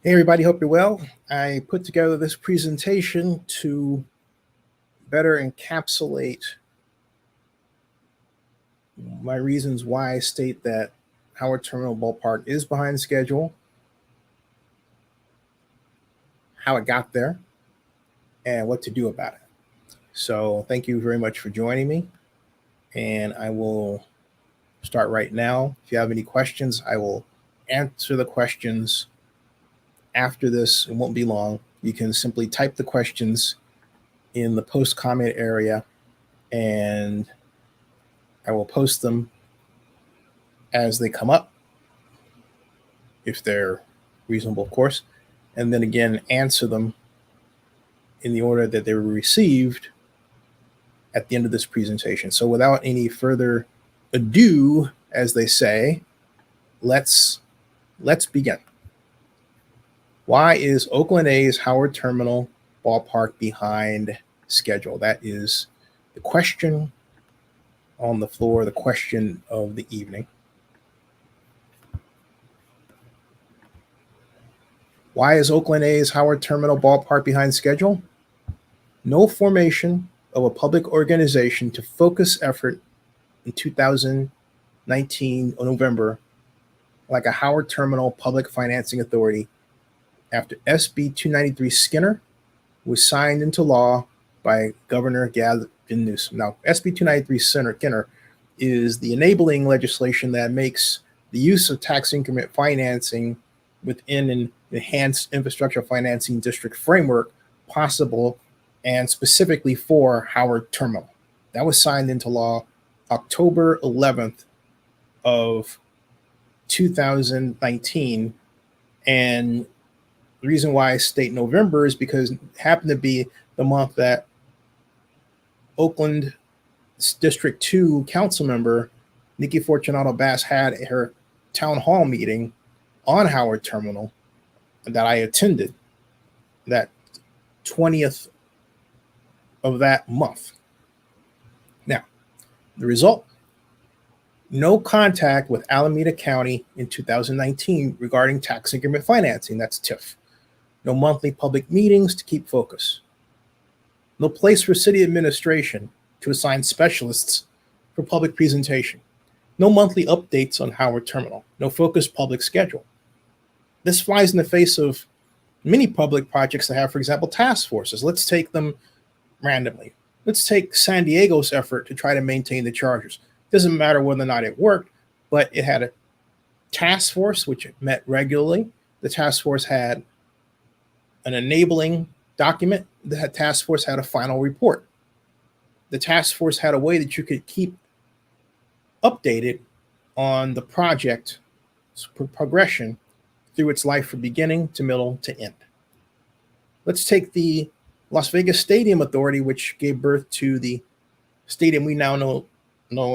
Hey everybody, hope you're well. I put together this presentation to better encapsulate my reasons why I state that Howard Terminal Ballpark is behind schedule, how it got there, and what to do about it. So thank you very much for joining me, and I will start right now. If you have any questions, I will answer the questions after this. It won't be long. You can simply type the questions in the post comment area, and I will post them as they come up, if they're reasonable, of course, and then again answer them in the order that they were received at the end of this presentation. So without any further ado, as they say, let's begin. Why is Oakland A's Howard Terminal Ballpark behind schedule? That is the question on the floor, the question of the evening. Why is Oakland A's Howard Terminal Ballpark behind schedule? No formation of a public organization to focus effort in 2019 November like a Howard Terminal Public Financing Authority after SB 293 Skinner was signed into law by Governor Gavin Newsom. Now, SB 293 Skinner is the enabling legislation that makes the use of tax increment financing within an enhanced infrastructure financing district framework possible, and specifically for Howard Terminal. That was signed into law October 11th of 2019. And the reason why I state November is because it happened to be the month that Oakland District 2 council member Nikki Fortunato Bass had her town hall meeting on Howard Terminal that I attended that 20th of that month. Now, the result, no contact with Alameda County in 2019 regarding tax increment financing, that's TIF. No monthly public meetings to keep focus. No place for city administration to assign specialists for public presentation. No monthly updates on Howard Terminal. No focused public schedule. This flies in the face of many public projects that have, for example, task forces. Let's take them randomly. Let's take San Diego's effort to try to maintain the Chargers. Doesn't matter whether or not it worked, but it had a task force which met regularly. The task force had an enabling document. The task force had a final report. The task force had a way that you could keep updated on the project progression through its life from beginning to middle to end. Let's take the Las Vegas Stadium Authority, which gave birth to the stadium we now know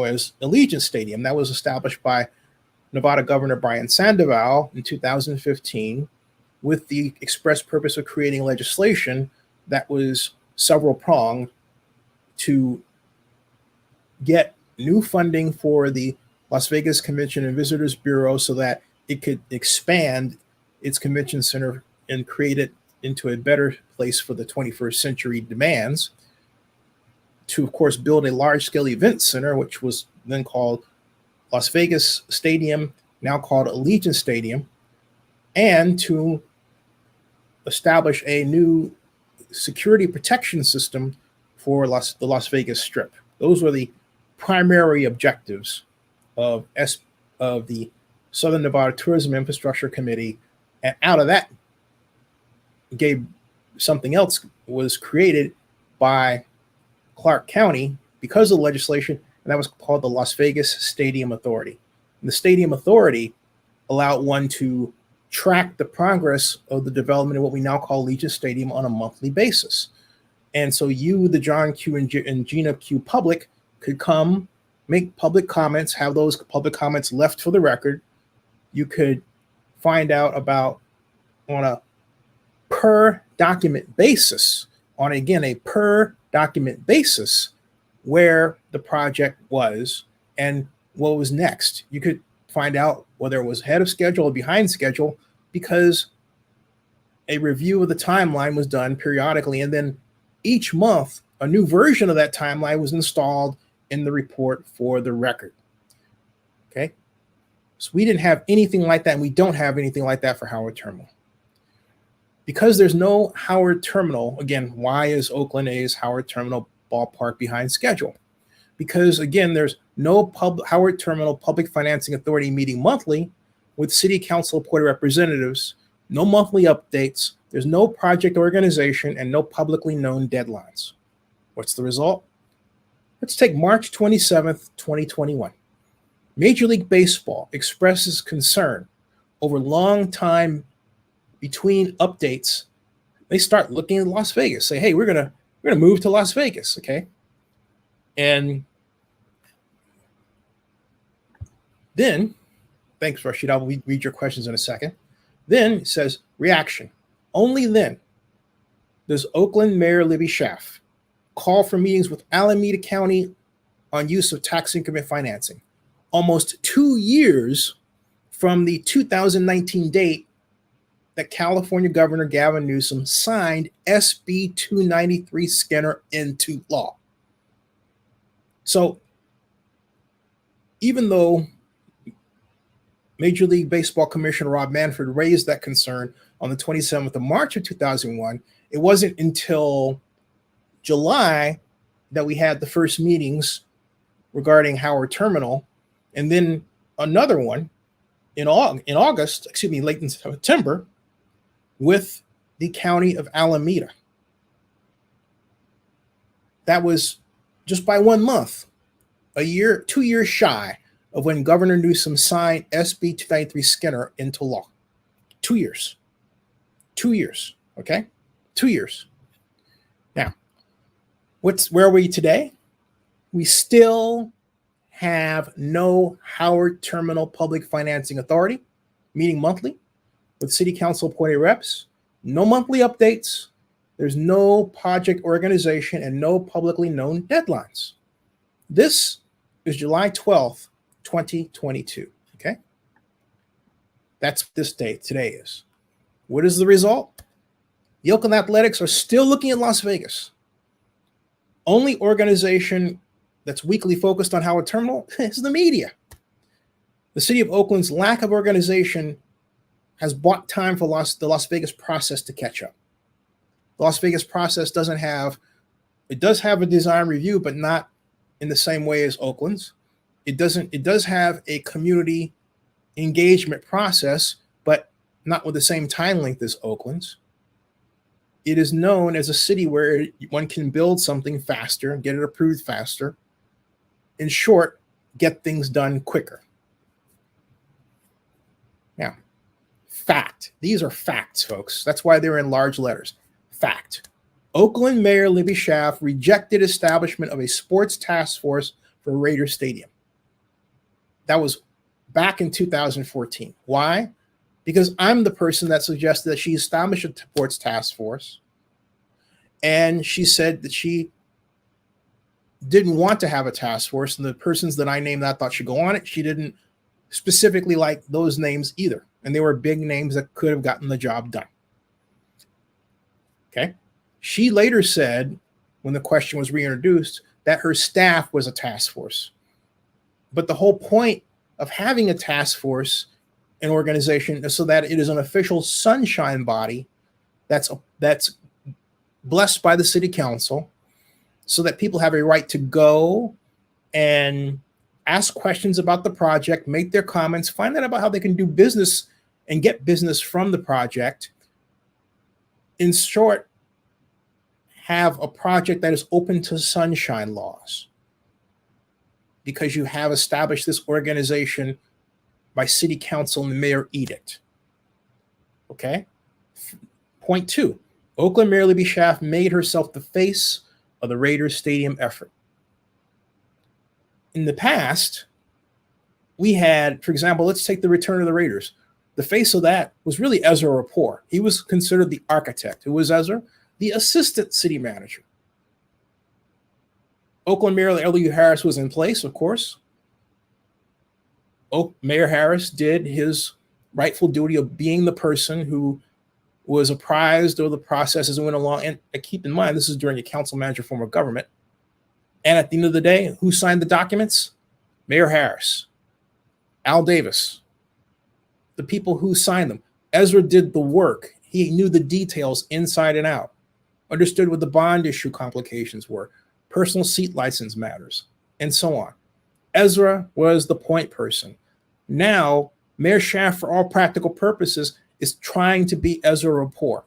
as Allegiant Stadium. That was established by Nevada Governor Brian Sandoval in 2015 with the express purpose of creating legislation that was several-pronged to get new funding for the Las Vegas Convention and Visitors Bureau so that it could expand its convention center and create it into a better place for the 21st century demands, to, of course, build a large-scale event center, which was then called Las Vegas Stadium, now called Allegiant Stadium, and to establish a new security protection system for the Las Vegas Strip. Those were the primary objectives of the Southern Nevada Tourism Infrastructure Committee, and out of that something else was created by Clark County because of the legislation, and that was called the Las Vegas Stadium Authority. And the Stadium Authority allowed one to track the progress of the development of what we now call Allegiant Stadium on a monthly basis. And so you, the John Q and Gina Q public, could come, make public comments, have those public comments left for the record. You could find out about, on a per document basis, a per document basis, where the project was and what was next. You could find out whether it was ahead of schedule or behind schedule, because a review of the timeline was done periodically, and then each month a new version of that timeline was installed in the report for the record. Okay, so we didn't have anything like that, and we don't have anything like that for Howard Terminal. Because there's no Howard Terminal, again, why is Oakland A's Howard Terminal ballpark behind schedule? Because, again, there's no Howard Terminal Public Financing Authority meeting monthly with City Council appointed representatives, no monthly updates, there's no project organization, and no publicly known deadlines. What's the result? Let's take March 27th, 2021. Major League Baseball expresses concern over long time between updates. They start looking at Las Vegas, say, hey, we're gonna move to Las Vegas, okay? And then, thanks, Rashid, I'll read your questions in a second. Then it says, reaction. Only then does Oakland Mayor Libby Schaaf call for meetings with Alameda County on use of tax increment financing. Almost 2 years from the 2019 date that California Governor Gavin Newsom signed SB 293 Skinner into law. So even though Major League Baseball Commissioner Rob Manfred raised that concern on the 27th of March of 2001, it wasn't until July that we had the first meetings regarding Howard Terminal, and then another one in August, late in September, with the county of Alameda. That was just by 1 month, 2 years shy of when Governor Newsom signed SB 293 Skinner into law. 2 years. 2 years, okay? 2 years. Now, where are we today? We still have no Howard Terminal Public Financing Authority meeting monthly with City Council appointed reps, no monthly updates, there's no project organization, and no publicly known deadlines. This is July 12th, 2022, okay? That's this date, today is. What is the result? The Oakland Athletics are still looking at Las Vegas. Only organization that's weekly focused on Howard Terminal is the media. The city of Oakland's lack of organization has bought time for the Las Vegas process to catch up. The Las Vegas process does have a design review, but not in the same way as Oakland's. It does have a community engagement process, but not with the same time length as Oakland's. It is known as a city where one can build something faster, get it approved faster. In short, get things done quicker. Now, fact. These are facts, folks. That's why they're in large letters. Fact. Oakland Mayor Libby Schaaf rejected establishment of a sports task force for Raider Stadium. That was back in 2014. Why? Because I'm the person that suggested that she establish a sports task force. And she said that she didn't want to have a task force. And the persons that I named that I thought should go on it, she didn't specifically like those names either. And they were big names that could have gotten the job done. Okay. She later said, when the question was reintroduced, that her staff was a task force. But the whole point of having a task force, an organization, is so that it is an official sunshine body that's blessed by the city council, so that people have a right to go and ask questions about the project, make their comments, find out about how they can do business and get business from the project. In short, have a project that is open to sunshine laws, because you have established this organization by city council and the mayor edict. Okay? Point 2, Oakland Mayor Libby Schaaf made herself the face of the Raiders Stadium effort. In the past, we had, for example, let's take the return of the Raiders. The face of that was really Ezra Rapport. He was considered the architect. Who was Ezra? The assistant city manager. Oakland Mayor L.U. Harris was in place, of course. Mayor Harris did his rightful duty of being the person who was apprised of the process as it went along. And keep in mind, this is during a council manager form of government. And at the end of the day, who signed the documents? Mayor Harris, Al Davis, the people who signed them. Ezra did the work. He knew the details inside and out, understood what the bond issue complications were, personal seat license matters, and so on. Ezra was the point person. Now, Mayor Schaaf, for all practical purposes, is trying to be Ezra Rapport.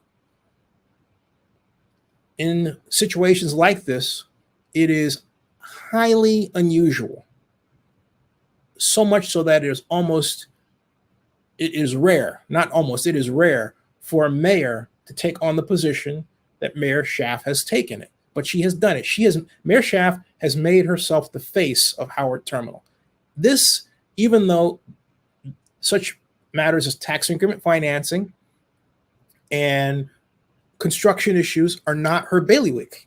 In situations like this, it is highly unusual. So much so that it is rare, not almost, it is rare for a mayor to take on the position that Mayor Schaaf has taken it. But she has done it. Mayor Schaaf has made herself the face of Howard Terminal. This, even though such matters as tax increment financing and construction issues are not her bailiwick.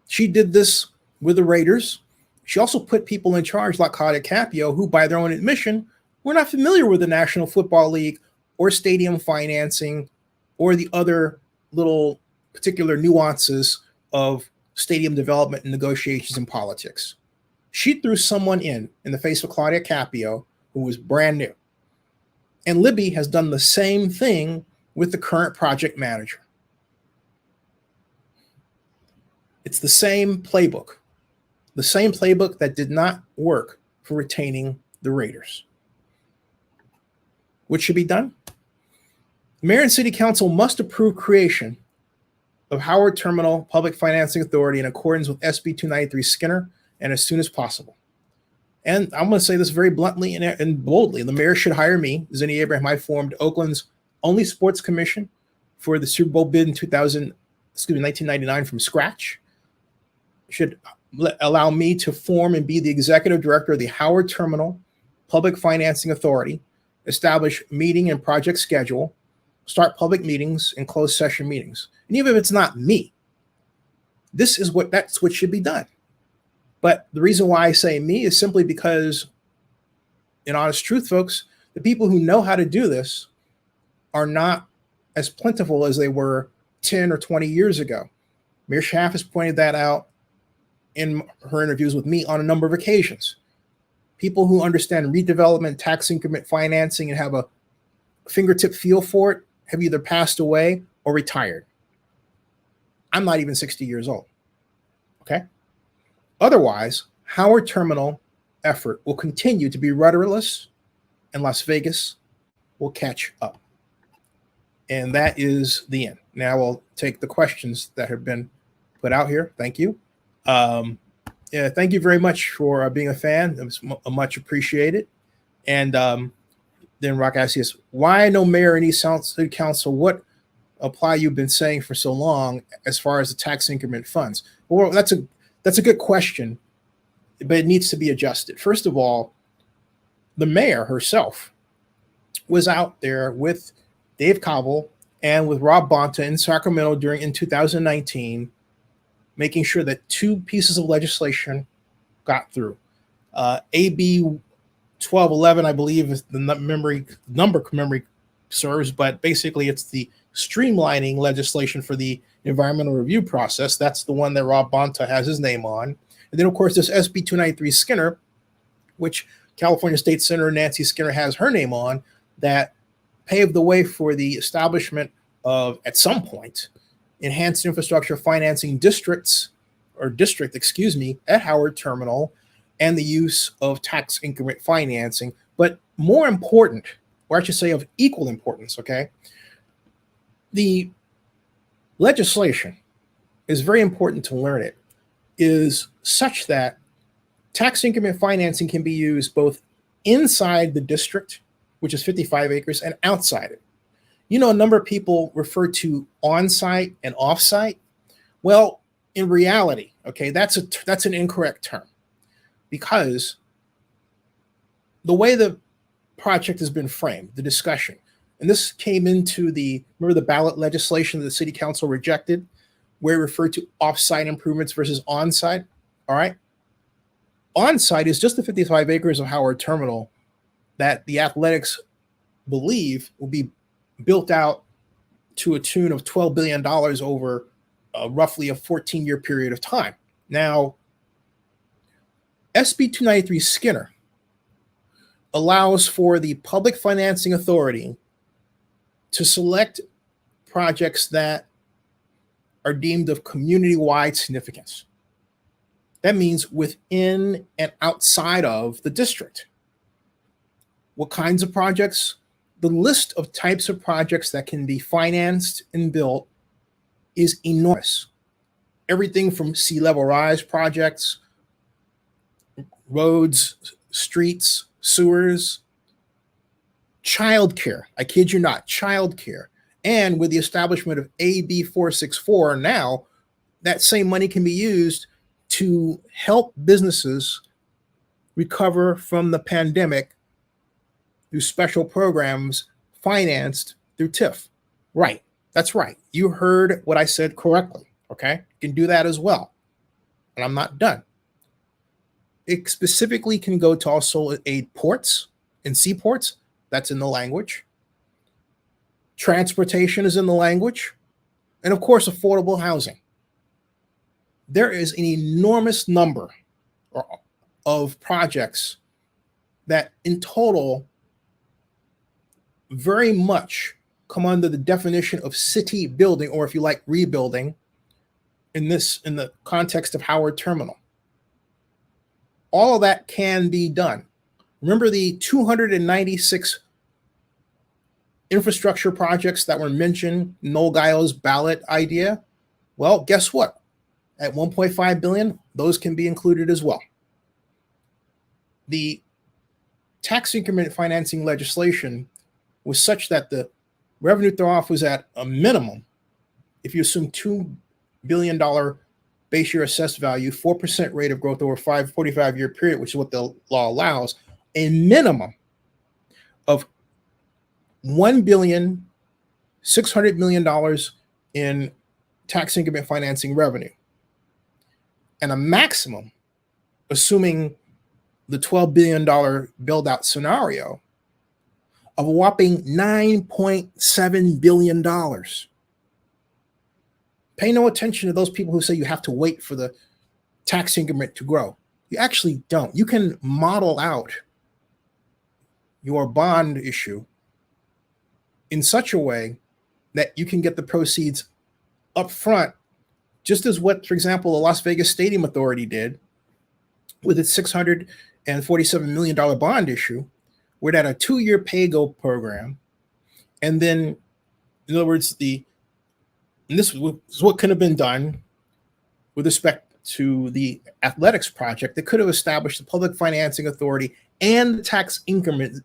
She did this with the Raiders. She also put people in charge like Claudia Capio, who by their own admission were not familiar with the National Football League or stadium financing or the other little particular nuances of stadium development and negotiations and politics. She threw someone in the face of Claudia Capio, who was brand new. And Libby has done the same thing with the current project manager. It's the same playbook that did not work for retaining the Raiders. What should be done? The Mayor and City Council must approve creation of Howard Terminal Public Financing Authority in accordance with SB 293 Skinner and as soon as possible. And I'm going to say this very bluntly and boldly. The mayor should hire me, Zinni Abraham. I formed Oakland's only sports commission for the Super Bowl bid in 1999 from scratch. Should allow me to form and be the executive director of the Howard Terminal Public Financing Authority, establish meeting and project schedule, start public meetings and closed session meetings. And even if it's not me, that's what should be done. But the reason why I say me is simply because, in honest truth, folks, the people who know how to do this are not as plentiful as they were 10 or 20 years ago. Mayor Schaaf has pointed that out in her interviews with me on a number of occasions. People who understand redevelopment, tax increment financing, and have a fingertip feel for it have either passed away or retired. I'm not even 60 years old. Okay? Otherwise, Howard Terminal effort will continue to be rudderless, and Las Vegas will catch up. And that is the end. Now I'll take the questions that have been put out here. Thank you. Thank you very much for being a fan. It was much appreciated. And then Rock asks us, why no mayor in East City Council? What apply you've been saying for so long as far as the tax increment funds? Well, that's a good question, but it needs to be adjusted. First of all, the mayor herself was out there with Dave Cobble and with Rob Bonta in Sacramento in 2019, making sure that two pieces of legislation got through. AB 1211, I believe, is the memory serves, but basically it's the streamlining legislation for the environmental review process. That's the one that Rob Bonta has his name on. And then, of course, this SB 293 Skinner, which California State Senator Nancy Skinner has her name on, that paved the way for the establishment of, at some point, enhanced infrastructure financing district, at Howard Terminal, and the use of tax increment financing. But more important, or I should say of equal importance, okay, the legislation is very important to learn it, is such that tax increment financing can be used both inside the district, which is 55 acres, and outside it. You know, a number of people refer to on-site and off-site. Well, in reality, okay, that's an incorrect term, because the way the project has been framed, the discussion, and this came into remember the ballot legislation that the city council rejected, where it referred to off-site improvements versus on-site. All right. On-site is just the 55 acres of Howard Terminal that the athletics believe will be built out to a tune of $12 billion over roughly a 14-year period of time. Now, SB 293 Skinner allows for the Public Financing Authority to select projects that are deemed of community-wide significance. That means within and outside of the district. What kinds of projects? The list of types of projects that can be financed and built is enormous. Everything from sea level rise projects, roads, streets, sewers, childcare. I kid you not, childcare. And with the establishment of AB 464 now, that same money can be used to help businesses recover from the pandemic through special programs financed through TIF. Right. That's right. You heard what I said correctly. Okay. You can do that as well. And I'm not done. It specifically can go to also aid ports and seaports. That's in the language. Transportation is in the language. And of course, affordable housing. There is an enormous number of projects that in total very much come under the definition of city building, or if you like, rebuilding in the context of Howard Terminal. All of that can be done. Remember the 296 infrastructure projects that were mentioned in Noel Gaio's ballot idea? Well, guess what? At 1.5 billion, those can be included as well. The tax increment financing legislation was such that the revenue throw-off was at a minimum. If you assume $2 billion base year assessed value, 4% rate of growth over a 45-year period, which is what the law allows, a minimum of $1.6 billion in tax increment financing revenue, and a maximum, assuming the $12 billion build-out scenario, of a whopping $9.7 billion. Pay no attention to those people who say you have to wait for the tax increment to grow. You actually don't. You can model out your bond issue in such a way that you can get the proceeds up front, just as what, for example, the Las Vegas Stadium Authority did with its $647 million bond issue. We're at a 2-year pay-go program. And then, in other words, this is what could have been done with respect to the athletics project that could have established the Public Financing Authority and the tax increment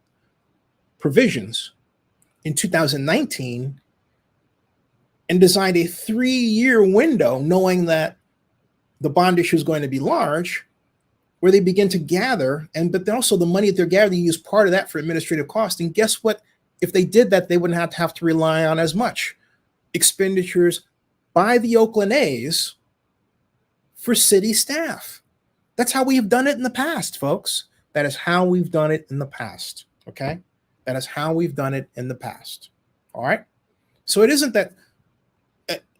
provisions in 2019 and designed a 3-year window, knowing that the bond issue is going to be large, where they begin to gather, but also the money that they're gathering, you use part of that for administrative costs. And guess what? If they did that, they wouldn't have to rely on as much expenditures by the Oakland A's for city staff. That's how we have done it in the past, folks. That is how we've done it in the past. Okay? That is how we've done it in the past. All right? So it isn't that,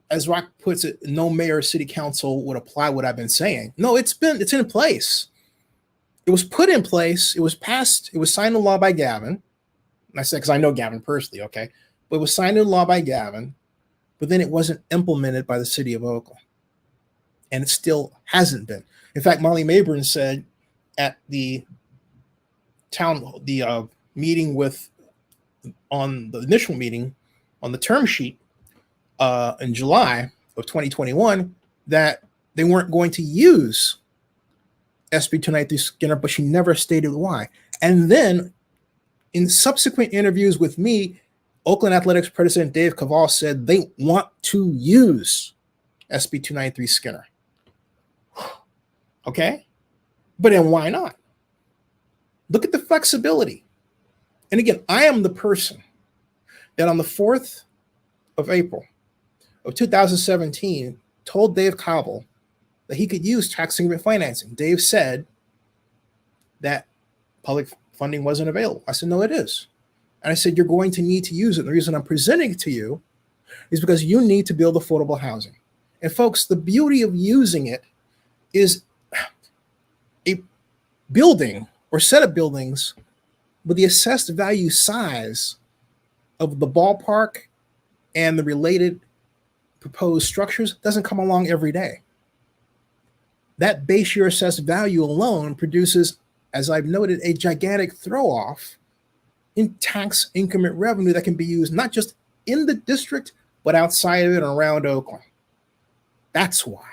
as Rock puts it, no mayor or city council would apply what I've been saying. No, it's in place. It was put in place. It was passed. It was signed into law by Gavin. And I said, because I know Gavin personally, okay? But it was signed into law by Gavin, but then it wasn't implemented by the city of Oakland. And it still hasn't been. In fact, Molly Mabern said at the meeting on the initial meeting on the term sheet in July of 2021 that they weren't going to use SB 293 Skinner, but she never stated why. And then in subsequent interviews with me, Oakland Athletics President Dave Cavall said they want to use SB 293 Skinner. Okay? But then why not? Look at the flexibility. And again, I am the person that on the 4th of April of 2017 told Dave Cavall that he could use tax increment financing. Dave said that public funding wasn't available. I said, no, it is. And I said, you're going to need to use it. The reason I'm presenting it to you is because you need to build affordable housing. And folks, the beauty of using it is a building or set of buildings with the assessed value size of the ballpark and the related proposed structures doesn't come along every day. That base year assessed value alone produces, as I've noted, a gigantic throw off in tax increment revenue that can be used not just in the district, but outside of it and around Oakland. That's why.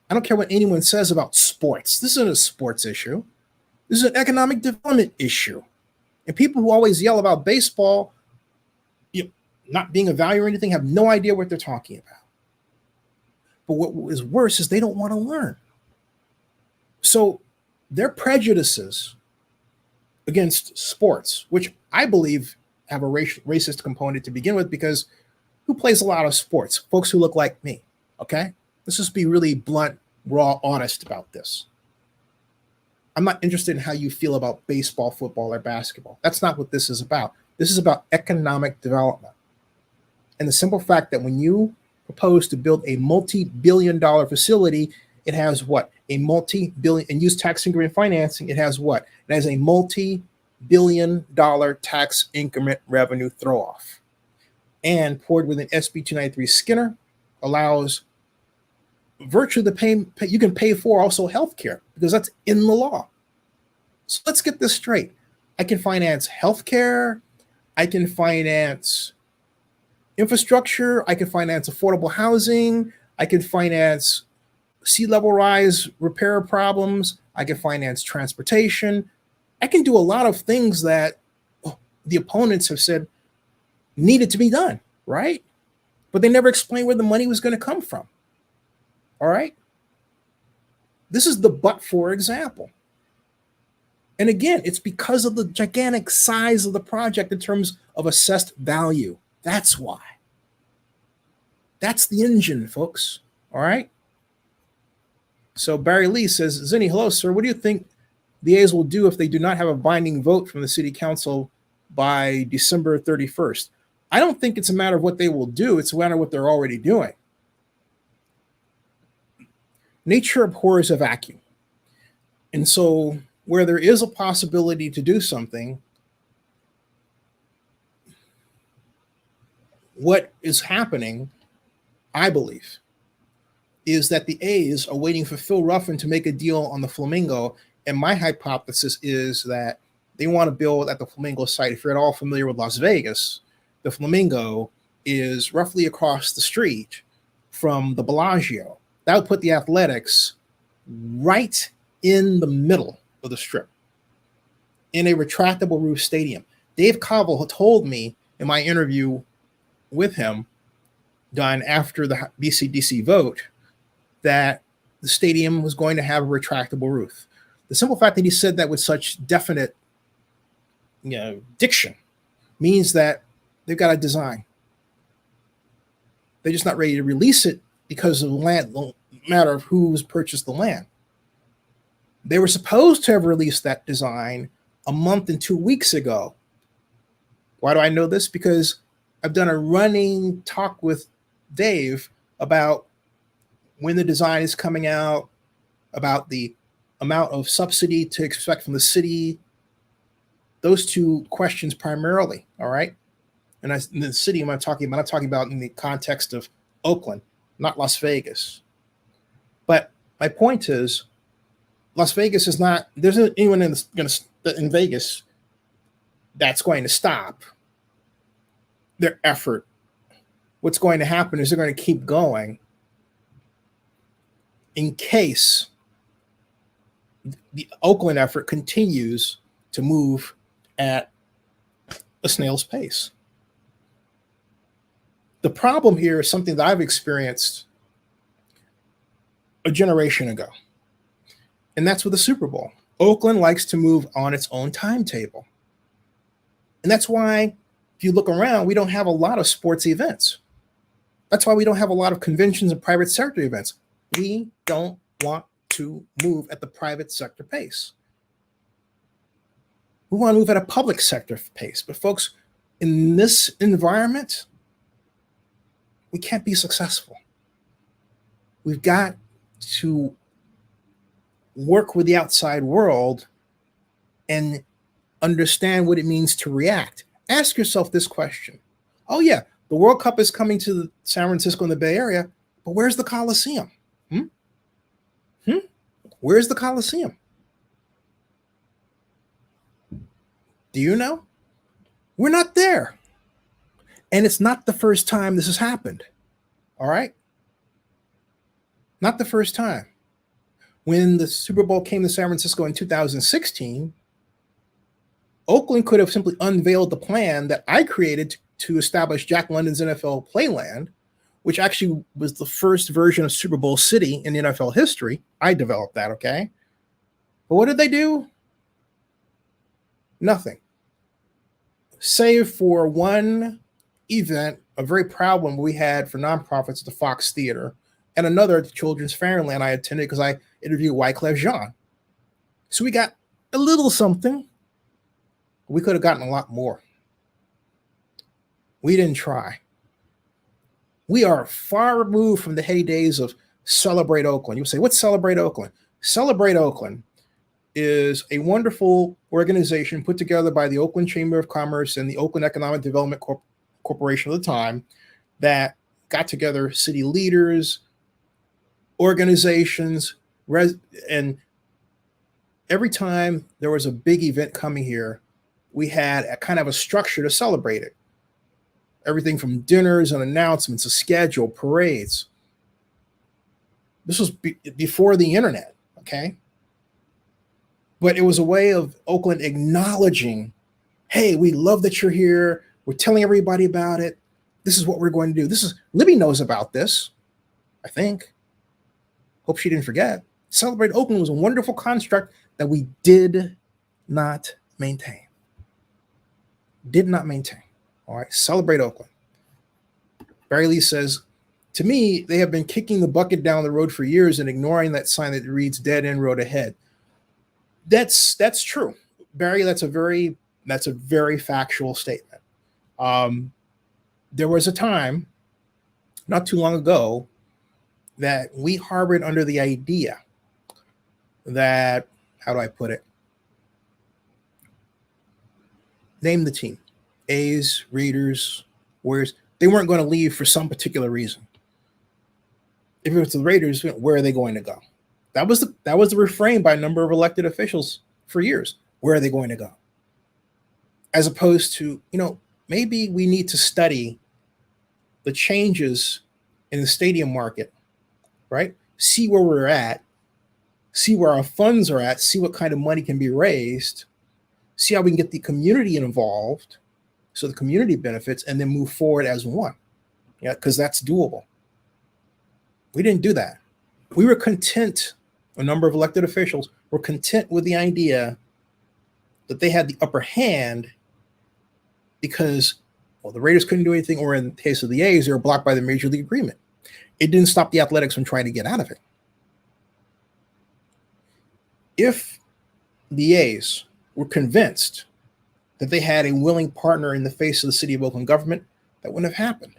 I don't care what anyone says about sports. This isn't a sports issue. This is an economic development issue. And people who always yell about baseball, not being a value or anything, have no idea what they're talking about. But what is worse is they don't want to learn. So their prejudices against sports, which I believe have a racist component to begin with, because who plays a lot of sports? Folks who look like me, okay? Let's just be really blunt, raw, honest about this. I'm not interested in how you feel about baseball, football, or basketball. That's not what this is about. This is about economic development. And the simple fact that when you propose to build a multi-billion-dollar facility, it has what? A multi-billion, and use tax increment financing, it has what? It has a multi-billion-dollar tax increment revenue throw-off. And poured with an SB 293 Skinner allows virtually the pay you can pay for also healthcare, because that's in the law. So let's get this straight. I can finance healthcare, I can finance infrastructure, I can finance affordable housing, I can finance sea level rise repair problems, I can finance transportation. I can do a lot of things that the opponents have said needed to be done, right? But they never explained where the money was going to come from. All right? This is the but-for example. And again, it's because of the gigantic size of the project in terms of assessed value. That's why. That's the engine, folks. All right? So Barry Lee says, Zinni, hello, sir. What do you think the A's will do if they do not have a binding vote from the city council by December 31st? I don't think it's a matter of what they will do. It's a matter of what they're already doing. Nature abhors a vacuum. And so where there is a possibility to do something, what is happening, I believe, is that the A's are waiting for Phil Ruffin to make a deal on the Flamingo. And my hypothesis is that they want to build at the Flamingo site. If you're at all familiar with Las Vegas, the Flamingo is roughly across the street from the Bellagio. That would put the Athletics right in the middle of the strip in a retractable roof stadium. Dave Cobble told me in my interview with him done after the BCDC vote that the stadium was going to have a retractable roof. The simple fact that he said that with such definite diction means that they've got a design. They're just not ready to release it because of the matter of who's purchased the land. They were supposed to have released that design a month and 2 weeks ago. Why do I know this? Because I've done a running talk with Dave about when the design is coming out, about the amount of subsidy to expect from the city. Those two questions primarily, all right? And in the city I'm not talking about in the context of Oakland, not Las Vegas. But my point is, Las Vegas is not, there's not anyone in Vegas that's going to stop their effort. What's going to happen is they're going to keep going in case the Oakland effort continues to move at a snail's pace. The problem here is something that I've experienced a generation ago, and that's with the Super Bowl. Oakland likes to move on its own timetable. And that's why, if you look around, we don't have a lot of sports events. That's why we don't have a lot of conventions and private sector events. We don't want to move at the private sector pace. We want to move at a public sector pace. But folks, in this environment, we can't be successful. We've got to work with the outside world and understand what it means to react. Ask yourself this question. Oh yeah, the World Cup is coming to San Francisco and the Bay Area, but where's the Coliseum? Where's the Coliseum? Do you know? We're not there. And it's not the first time this has happened. All right? Not the first time. When the Super Bowl came to San Francisco in 2016, Oakland could have simply unveiled the plan that I created to establish Jack London's NFL Playland, which actually was the first version of Super Bowl City in NFL history. I developed that, okay? But what did they do? Nothing. Save for one event, a very proud one we had for nonprofits at the Fox Theater, and another at the Children's Fairyland I attended because I interviewed Wyclef Jean. So we got a little something. We could have gotten a lot more. We didn't try. We are far removed from the heydays of Celebrate Oakland. You'll say, what's Celebrate Oakland? Celebrate Oakland is a wonderful organization put together by the Oakland Chamber of Commerce and the Oakland Economic Development Corporation at the time that got together city leaders, organizations, and every time there was a big event coming here, we had a kind of a structure to celebrate it. Everything from dinners and announcements, a schedule, parades. This was before the internet, okay? But it was a way of Oakland acknowledging, hey, we love that you're here. We're telling everybody about it. This is what we're going to do. Libby knows about this, I think. Hope she didn't forget. Celebrate Oakland was a wonderful construct that we did not maintain. Did not maintain. All right, Celebrate Oakland. Barry Lee says, to me, they have been kicking the bucket down the road for years and ignoring that sign that reads dead end road ahead. That's true. Barry, that's a very factual statement. There was a time, not too long ago, that we harbored under the idea that, how do I put it? Name the team. A's, Raiders, Warriors. They weren't going to leave for some particular reason. If it was the Raiders, where are they going to go? That was the refrain by a number of elected officials for years. Where are they going to go? As opposed to, maybe we need to study the changes in the stadium market, right? See where we're at, see where our funds are at, see what kind of money can be raised, see how we can get the community involved so the community benefits, and then move forward as one. Yeah, because that's doable. We didn't do that. We were content, a number of elected officials were content with the idea that they had the upper hand because, well, the Raiders couldn't do anything, or in the case of the A's, they were blocked by the Major League Agreement. It didn't stop the Athletics from trying to get out of it. If the A's were convinced that they had a willing partner in the face of the city of Oakland government, that wouldn't have happened.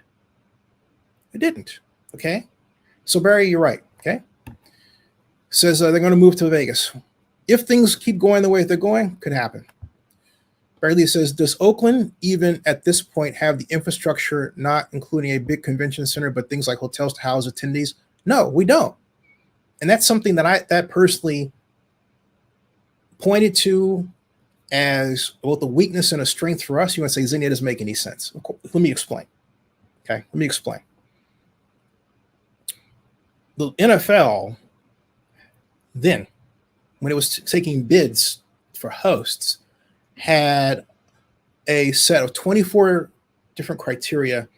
It didn't, okay? So Barry, you're right, okay? Says they're going to move to Vegas. If things keep going the way they're going, could happen. Barry Lee says, does Oakland even at this point have the infrastructure, not including a big convention center, but things like hotels to house attendees? No, we don't. And that's something that I personally pointed to as both a weakness and a strength for us. You want to say, Zinni, it doesn't make any sense. Let me explain. Okay, let me explain. The NFL then, when it was taking bids for hosts, had a set of 24 different criteria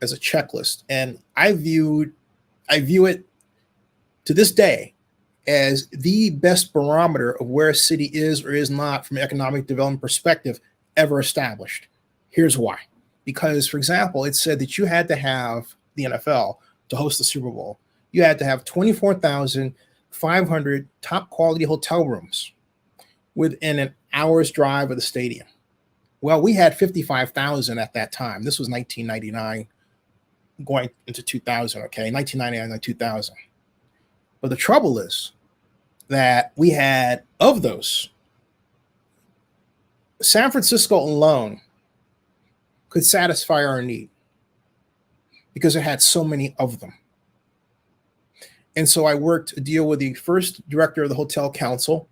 as a checklist. And I view it to this day as the best barometer of where a city is or is not from an economic development perspective ever established. Here's why. Because, for example, it said that you had to have the NFL to host the Super Bowl. You had to have 24,500 top quality hotel rooms within an hour's drive of the stadium. Well, we had 55,000 at that time. This was 1999 going into 2000, okay? 1999 and 2000. But the trouble is that we had, of those, San Francisco alone could satisfy our need because it had so many of them. And so I worked a deal with the first director of the hotel council,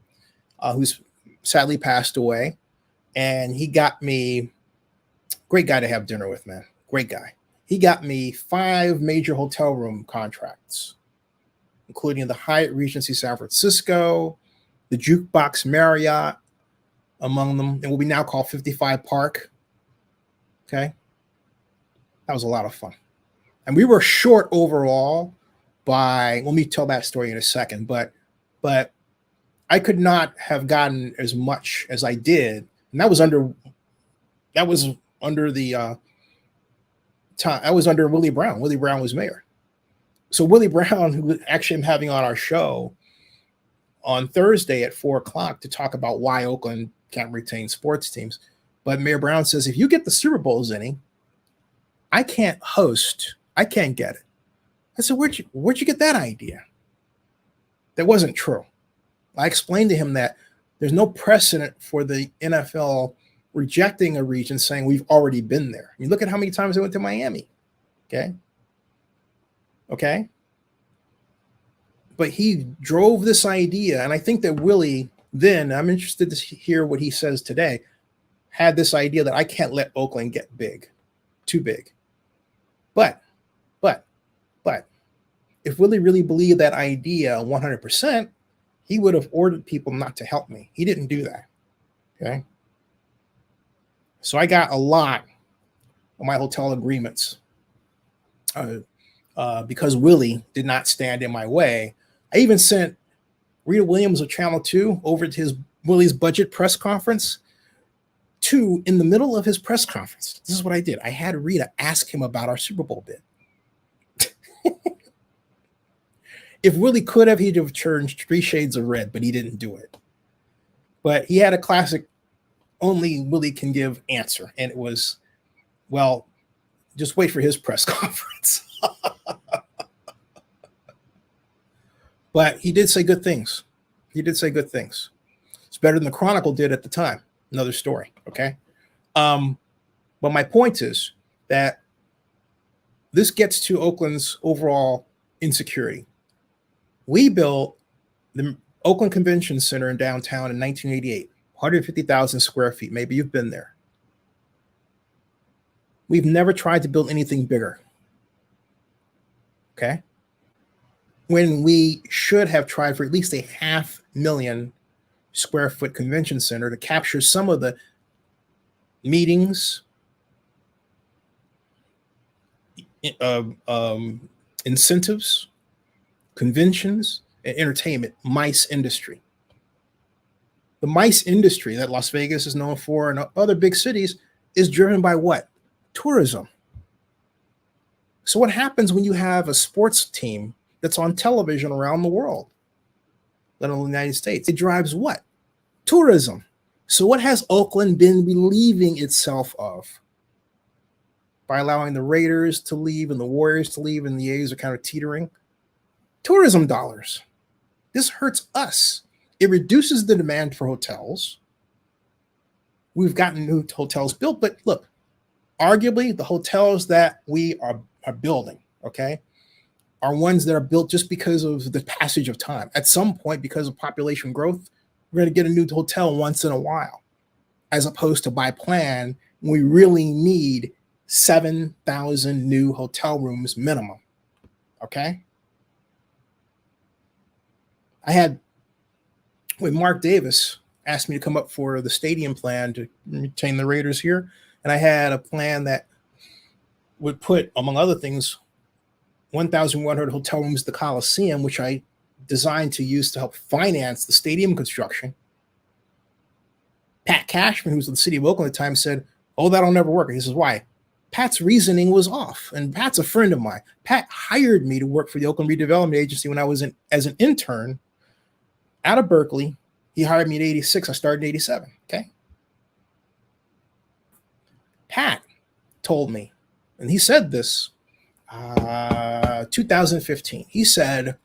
who's sadly passed away. And he got me, great guy to have dinner with, man. Great guy. He got me 5 major hotel room contracts, including the Hyatt Regency San Francisco, the Jukebox Marriott, among them, and what we now call 55 Park. Okay. That was a lot of fun. And we were short overall by, let me tell that story in a second, but I could not have gotten as much as I did. And that was under the time, I was under Willie Brown. Willie Brown was mayor. So Willie Brown, who actually I'm having on our show on Thursday at 4:00 to talk about why Oakland can't retain sports teams. But Mayor Brown says, if you get the Super Bowls inning, I can't host. I can't get it. I said, where'd you get that idea? That wasn't true. I explained to him that there's no precedent for the NFL rejecting a region saying we've already been there. You look at how many times I went to Miami. Okay. But he drove this idea, and I think that Willie then, I'm interested to hear what he says today, had this idea that I can't let Oakland get big, too big. But if Willie really believed that idea 100%, he would have ordered people not to help me. He didn't do that. Okay. So I got a lot of my hotel agreements because Willie did not stand in my way. I even sent Rita Williams of Channel 2 over to Willie's budget press conference in the middle of his press conference. This is what I did. I had Rita ask him about our Super Bowl bid. If Willie could have, he'd have turned 3 shades of red, but he didn't do it. But he had a classic, only Willie can give answer. And it was, well, just wait for his press conference. But he did say good things. It's better than the Chronicle did at the time. Another story, okay? But my point is that this gets to Oakland's overall insecurity. We built the Oakland Convention Center in downtown in 1988, 150,000 square feet. Maybe you've been there. We've never tried to build anything bigger, okay? When we should have tried for at least a 500,000 square foot convention center to capture some of the meetings, incentives, conventions, and entertainment, MICE industry. The MICE industry that Las Vegas is known for and other big cities is driven by what? Tourism. So what happens when you have a sports team that's on television around the world, let alone the United States? It drives what? Tourism. So what has Oakland been relieving itself of by allowing the Raiders to leave and the Warriors to leave and the A's are kind of teetering? Tourism dollars. This hurts us. It reduces the demand for hotels. We've gotten new hotels built, but look, arguably the hotels that we are building, okay, are ones that are built just because of the passage of time. At some point, because of population growth, we're going to get a new hotel once in a while, as opposed to by plan, we really need 7,000 new hotel rooms minimum, okay? When Mark Davis asked me to come up for the stadium plan to retain the Raiders here, and I had a plan that would put, among other things, 1,100 hotel rooms at the Coliseum, which I designed to use to help finance the stadium construction. Pat Cashman, who was in the city of Oakland at the time, said, oh, that'll never work. And this is why. Pat's reasoning was off, and Pat's a friend of mine. Pat hired me to work for the Oakland Redevelopment Agency when I was as an intern out of Berkeley He hired me in 86. I started in 87. Okay. Pat told me, and he said this 2015. He said,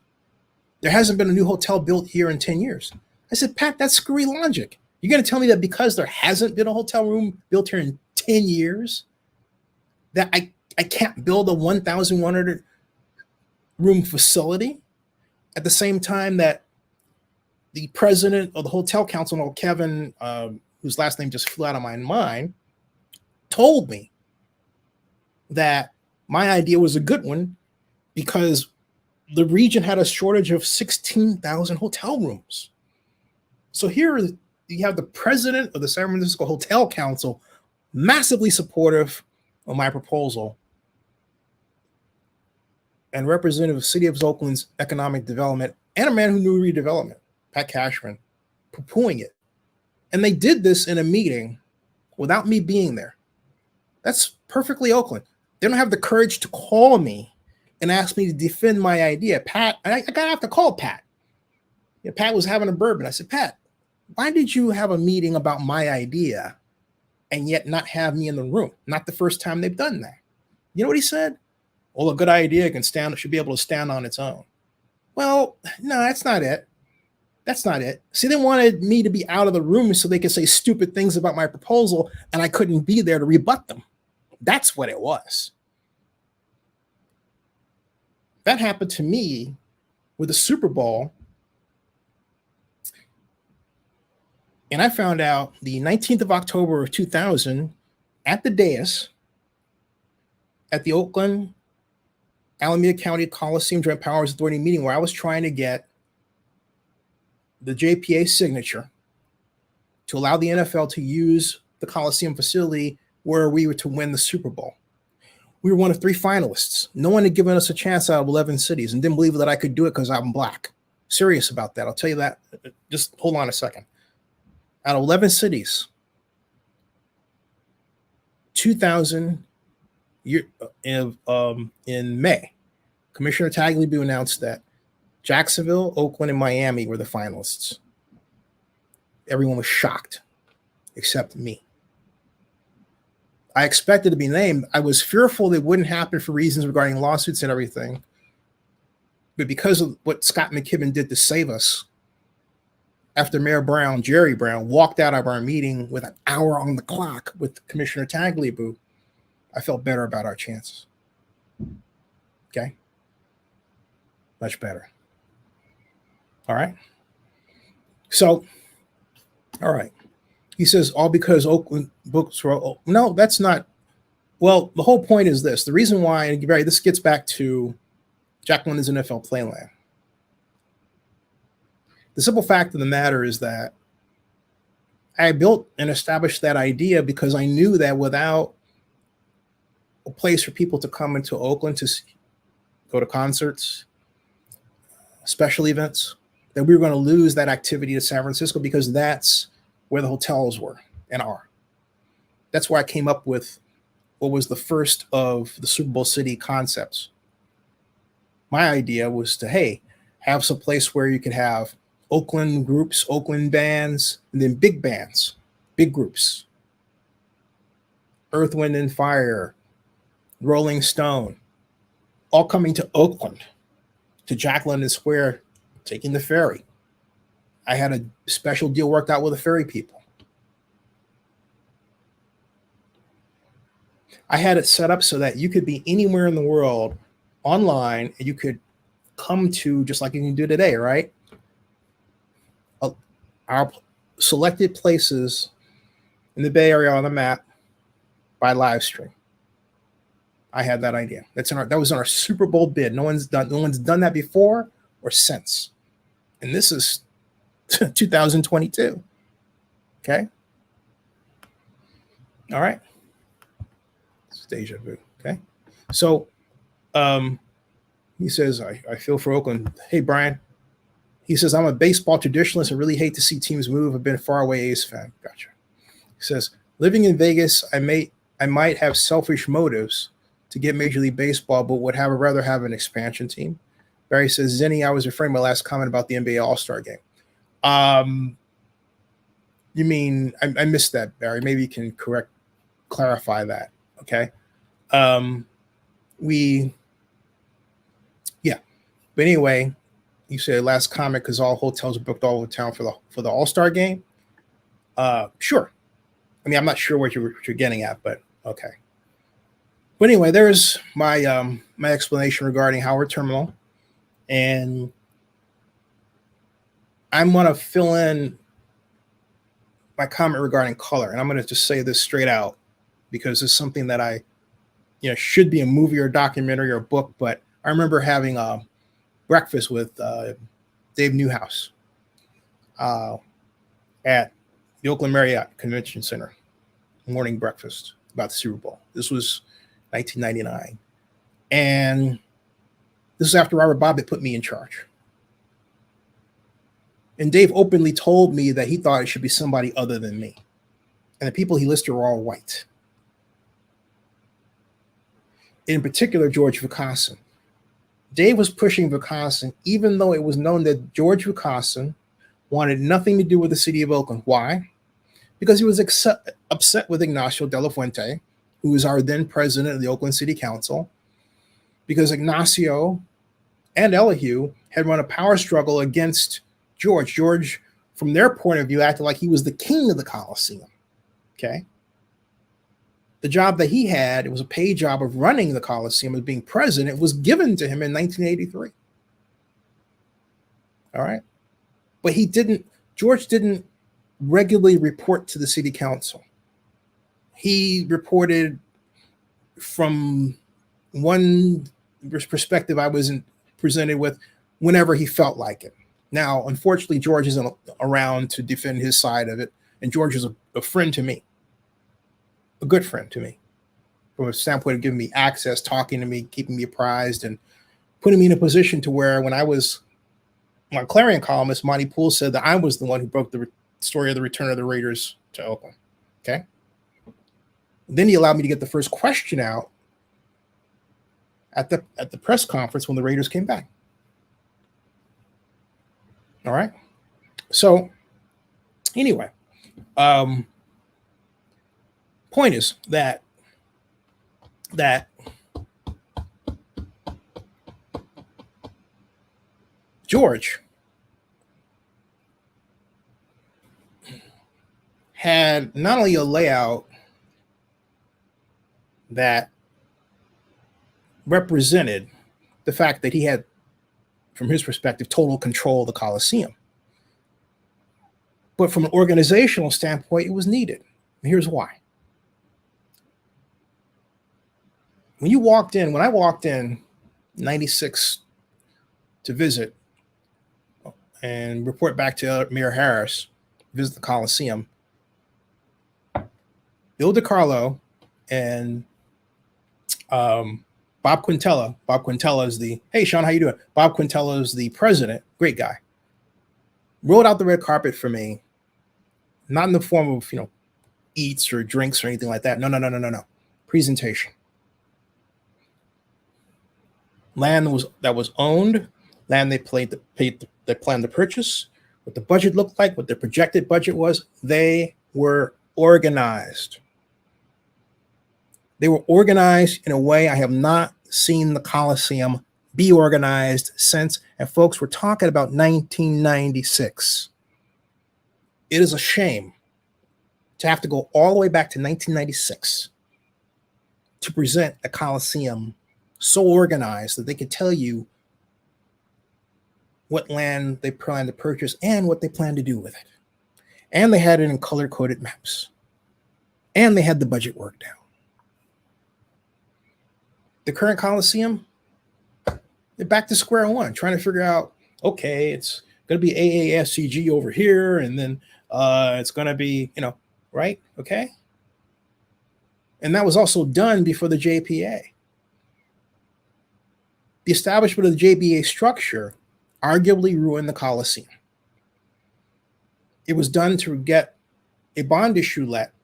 there hasn't been a new hotel built here in 10 years. I said, Pat, that's screwy logic. You're going to tell me that because there hasn't been a hotel room built here in 10 years, that I can't build a 1,100 room facility at the same time that the president of the hotel council, Kevin, whose last name just flew out of my mind, told me that my idea was a good one because the region had a shortage of 16,000 hotel rooms. So here you have the president of the San Francisco Hotel Council massively supportive of my proposal, and representative of City of Oakland's economic development, and a man who knew redevelopment, Pat Cashman, poo-pooing it. And they did this in a meeting without me being there. That's perfectly Oakland. They don't have the courage to call me and ask me to defend my idea. Pat, I gotta have to call Pat. Yeah, Pat was having a bourbon. I said, Pat, why did you have a meeting about my idea and yet not have me in the room? Not the first time they've done that. You know what he said? Well, a good idea should be able to stand on its own. Well, no, that's not it. That's not it. See, they wanted me to be out of the room so they could say stupid things about my proposal, and I couldn't be there to rebut them. That's what it was. That happened to me with the Super Bowl. And I found out the 19th of October of 2000 at the dais at the Oakland Alameda County Coliseum Joint Powers Authority meeting, where I was trying to get the JPA signature to allow the NFL to use the Coliseum facility where we were to win the Super Bowl. We were one of 3 finalists. No one had given us a chance out of 11 cities and didn't believe that I could do it because I'm black. Serious about that. I'll tell you that. Just hold on a second. Out of 11 cities, 2000 in May, Commissioner Tagliabue announced that Jacksonville, Oakland, and Miami were the finalists. Everyone was shocked, except me. I expected to be named. I was fearful it wouldn't happen for reasons regarding lawsuits and everything. But because of what Scott McKibben did to save us, after Mayor Brown, Jerry Brown, walked out of our meeting with an hour on the clock with Commissioner Tagliabue, I felt better about our chances. Okay? Much better. All right? So, all right. He says, all because Oakland books were, no, that's not. Well, the whole point is this. The reason why, and this gets back to Jack London's NFL Playland. The simple fact of the matter is that I built and established that idea because I knew that without a place for people to come into Oakland to go to concerts, special events, that we were going to lose that activity to San Francisco because that's where the hotels were and are. That's why I came up with what was the first of the Super Bowl City concepts. My idea was to, hey, have some place where you could have Oakland groups, Oakland bands, and then big bands, big groups. Earth, Wind, and Fire, Rolling Stone, all coming to Oakland, to Jack London Square, taking the ferry. I had a special deal worked out with the ferry people. I had it set up so that you could be anywhere in the world online and you could come to, just like you can do today, right? Our selected places in the Bay Area on the map by live stream. I had that idea. That was in our Super Bowl bid. No one's done that before or since. And this is 2022. Okay. All right. It's deja vu. Okay. So he says, I feel for Oakland. Hey, Brian. He says, I'm a baseball traditionalist and really hate to see teams move. I've been a faraway A's fan. Gotcha. He says, living in Vegas, I might have selfish motives to get Major League Baseball, but would rather have an expansion team. Barry says, Zenny, I was referring to my last comment about the NBA All-Star game. You mean I missed that, Barry? Maybe you can clarify that. Okay. We yeah. But anyway, you said last comment because all hotels are booked all over town for the All-Star game. Sure. I mean, I'm not sure what you're getting at, but okay. But anyway, there's my my explanation regarding Howard Terminal, and I'm gonna fill in my comment regarding color, and I'm gonna just say this straight out because it's something that I, should be a movie or a documentary or a book. But I remember having breakfast with Dave Newhouse at the Oakland Marriott Convention Center, morning breakfast about the Super Bowl. This was 1999. And this is after Robert Bobbitt put me in charge. And Dave openly told me that he thought it should be somebody other than me. And the people he listed were all white. In particular, George Vukasin. Dave was pushing Vukasin, even though it was known that George Vukasin wanted nothing to do with the city of Oakland. Why? Because he was upset with Ignacio de la Fuente, who was our then president of the Oakland City Council, because Ignacio and Elihu had run a power struggle against George. George, from their point of view, acted like he was the king of the Coliseum. Okay. The job that he had, it was a paid job of running the Coliseum, as being president, was given to him in 1983. All right. But George didn't regularly report to the city council. He reported from one perspective I wasn't presented with whenever he felt like it. Now, unfortunately, George isn't around to defend his side of it. And George is a friend to me, a good friend to me, from a standpoint of giving me access, talking to me, keeping me apprised, and putting me in a position to where when I was my Clarion columnist, Monty Poole said that I was the one who broke the story of the return of the Raiders to Oakland. Okay. Then he allowed me to get the first question out at the press conference when the Raiders came back. All right. So anyway, point is that George had not only a layout that represented the fact that he had, from his perspective, total control of the Coliseum, but from an organizational standpoint, it was needed. And here's why. When I walked in 96 to visit and report back to Mayor Harris, visit the Coliseum, Bill DiCarlo and Bob Quintella. Bob Quintella is hey, Sean, how you doing? Bob Quintella is the president, great guy. Rolled out the red carpet for me, not in the form of, eats or drinks or anything like that. No. Presentation. Land that was owned, land they planned to purchase, what the budget looked like, what their projected budget was. They were organized. They were organized in a way I have not seen the Coliseum be organized since. And folks, we're talking about 1996. It is a shame to have to go all the way back to 1996 to present a Coliseum so organized that they could tell you what land they plan to purchase and what they plan to do with it. And they had it in color-coded maps. And they had the budget worked out. The current Coliseum, they're back to square one, trying to figure out, okay, it's going to be AASCG over here, and then it's going to be, right? Okay. And that was also done before the JPA. The establishment of the JPA structure arguably ruined the Coliseum. It was done to get a bond issue let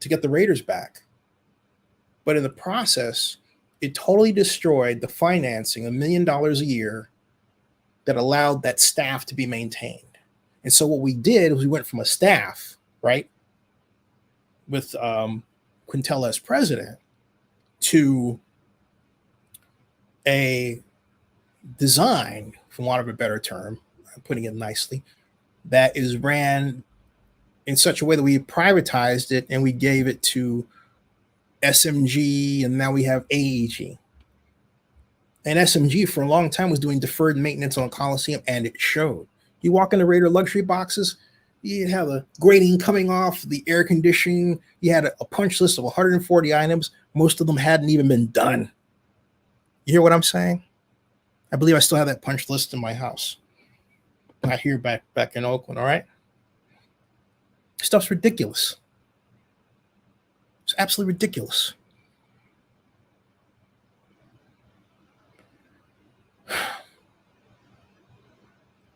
to get the Raiders back. But in the process, it totally destroyed the financing, $1 million a year, that allowed that staff to be maintained. And so what we did was we went from a staff right, with Quintella as president, to a design, for want of a better term, I'm putting it nicely, that is ran in such a way that we privatized it and we gave it to SMG, and now we have AEG. And SMG for a long time was doing deferred maintenance on Coliseum, and it showed. You walk in the Raider luxury boxes, you have a grating coming off, the air conditioning, you had a punch list of 140 items. Most of them hadn't even been done. You hear what I'm saying? I believe I still have that punch list in my house. Not here, back in Oakland, all right? Stuff's ridiculous. It's absolutely ridiculous.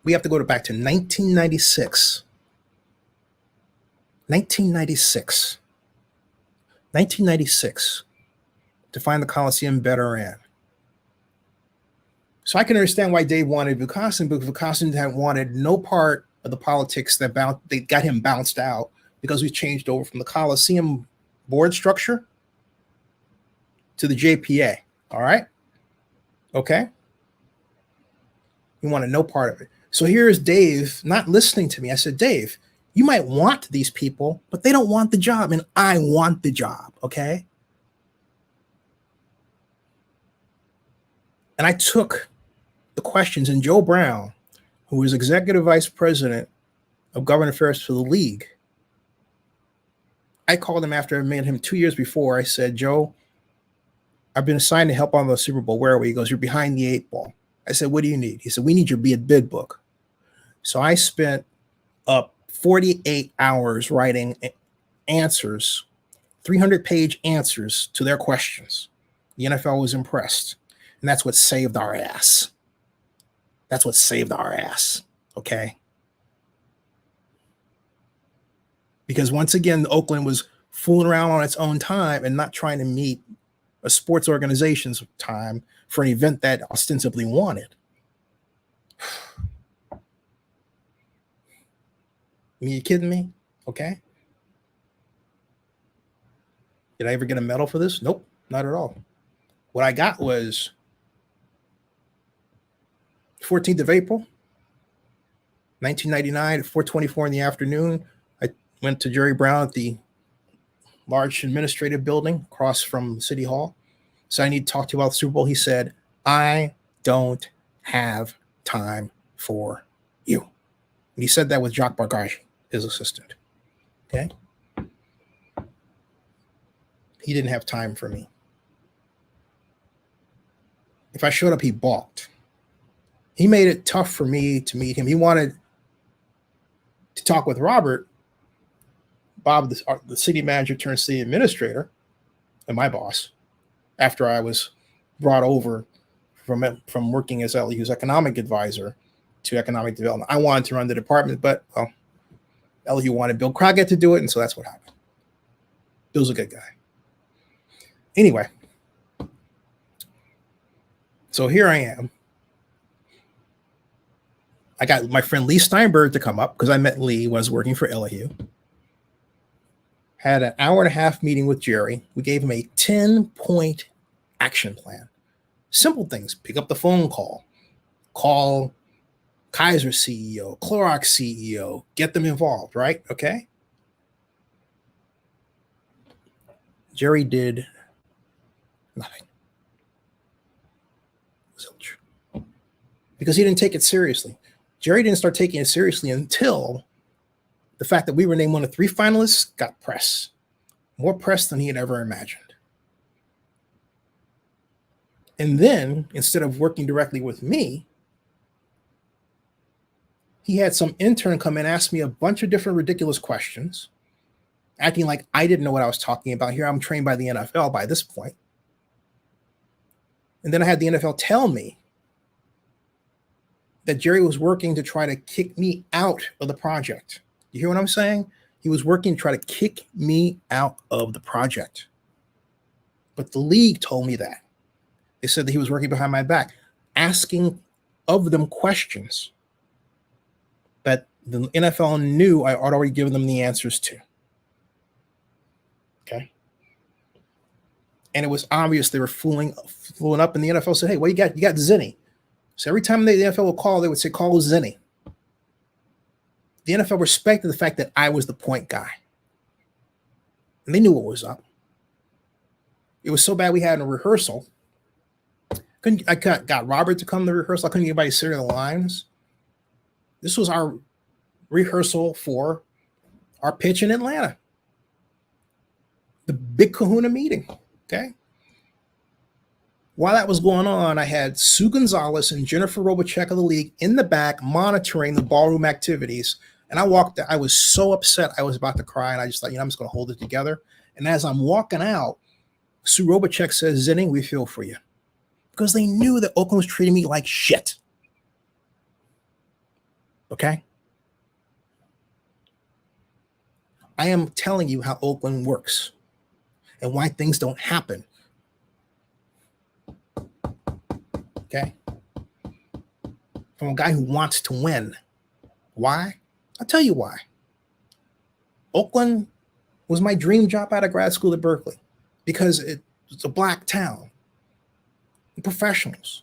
We have to go back to 1996. 1996 to find the Coliseum better ran. So I can understand why Dave wanted Vukasin, but Vukasin had wanted no part of the politics that they got him bounced out, because we changed over from the Coliseum board structure to the JPA. All right? Okay? He wanted no part of it. So here's Dave not listening to me. I said, Dave, you might want these people, but they don't want the job, and I want the job, okay? And I took the questions, and Joe Brown, who was executive vice president of government affairs for the league, I called him after I met him 2 years before. I said, Joe, I've been assigned to help on the Super Bowl. Where are we? He goes, you're behind the 8 ball. I said, what do you need? He said, we need your bid book. So I spent up 48 hours writing answers, 300-page answers to their questions. The NFL was impressed. And that's what saved our ass. That's what saved our ass, okay? Because once again, Oakland was fooling around on its own time and not trying to meet a sports organization's time for an event that ostensibly wanted. I mean, you kidding me? Okay. Did I ever get a medal for this? Nope, not at all. What I got was 14th of April, 1999 at 4:24 in the afternoon. I went to Jerry Brown at the large administrative building across from City Hall. So I need to talk to you about the Super Bowl. He said, I don't have time for you. And he said that with Jacques Bargage, his assistant. Okay. He didn't have time for me. If I showed up, he balked. He made it tough for me to meet him. He wanted to talk with Robert, Bob, the city manager turned city administrator, and my boss, after I was brought over from working as LEU's economic advisor to economic development. I wanted to run the department, but well, LEU wanted Bill Crockett to do it, and so that's what happened. Bill's a good guy. Anyway, so here I am. I got my friend Lee Steinberg to come up because I met Lee when I was working for LEU. Had an hour-and-a-half meeting with Jerry. We gave him a 10-point action plan. Simple things. Pick up the phone call. Call Kaiser CEO, Clorox CEO. Get them involved, right? Okay? Jerry did nothing. Zilch. Because he didn't take it seriously. Jerry didn't start taking it seriously until the fact that we were named one of 3 finalists got press. More press than he had ever imagined. And then, instead of working directly with me, he had some intern come in and ask me a bunch of different ridiculous questions, acting like I didn't know what I was talking about. Here, I'm trained by the NFL by this point. And then I had the NFL tell me that Jerry was working to try to kick me out of the project. You hear what I'm saying? He was working to try to kick me out of the project. But the league told me that. They said that he was working behind my back, asking of them questions that the NFL knew I had already given them the answers to. Okay. And it was obvious they were fooling up, and the NFL said, hey, what you got? You got Zinni. So every time the NFL would call, they would say, call Zinni. The NFL respected the fact that I was the point guy. And they knew what was up. It was so bad we had a rehearsal. I got Robert to come to the rehearsal. I couldn't get anybody to sit in the lines. This was our rehearsal for our pitch in Atlanta. The big kahuna meeting. Okay. While that was going on, I had Sue Gonzalez and Jennifer Robachek of the league in the back monitoring the ballroom activities. And I walked out. I was so upset. I was about to cry. And I just thought, I'm just going to hold it together. And as I'm walking out, Sue Robachek says, Zinni, we feel for you. Because they knew that Oakland was treating me like shit. Okay? I am telling you how Oakland works and why things don't happen. Okay? From a guy who wants to win. Why? I'll tell you why. Oakland was my dream job out of grad school at Berkeley because it's a black town. Professionals.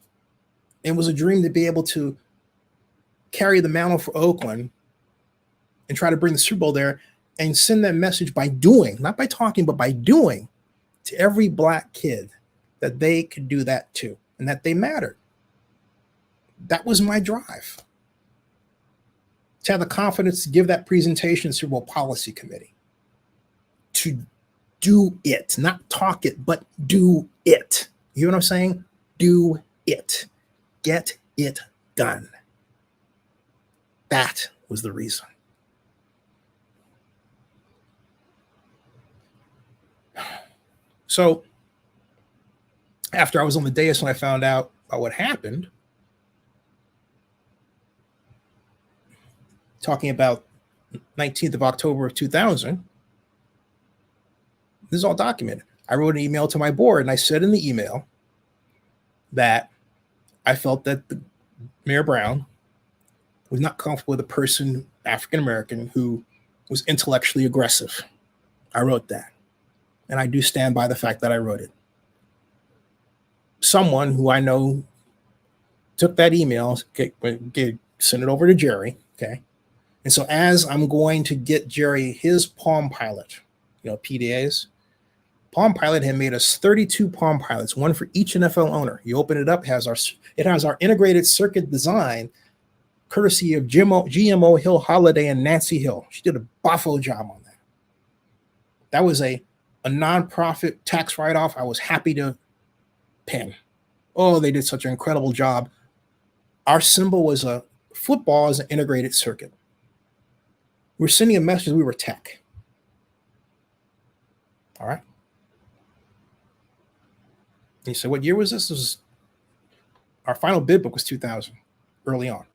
It was a dream to be able to carry the mantle for Oakland and try to bring the Super Bowl there and send that message by doing, not by talking, but by doing to every black kid that they could do that too and that they mattered. That was my drive. To have the confidence to give that presentation to Super Bowl Policy Committee. To do it, not talk it, but do it. You know what I'm saying? Do it. Get it done. That was the reason. So after I was on the dais when I found out about what happened, talking about 19th of October of 2000, this is all documented. I wrote an email to my board, and I said in the email that I felt that Mayor Brown was not comfortable with a person, African-American, who was intellectually aggressive. I wrote that. And I do stand by the fact that I wrote it. Someone who I know took that email, sent it over to Jerry, okay? And so as I'm going to get Jerry his Palm Pilot, PDAs, Palm Pilot had made us 32 Palm Pilots, one for each NFL owner. You open it up, it has our integrated circuit design, courtesy of GMO Hill Holiday and Nancy Hill. She did a buffo job on that. That was a nonprofit tax write-off I was happy to pen. Oh, they did such an incredible job. Our symbol was a football as an integrated circuit. We're sending a message we were tech. All right. And you said, what year was this? This was our final bid book was 2000, early on.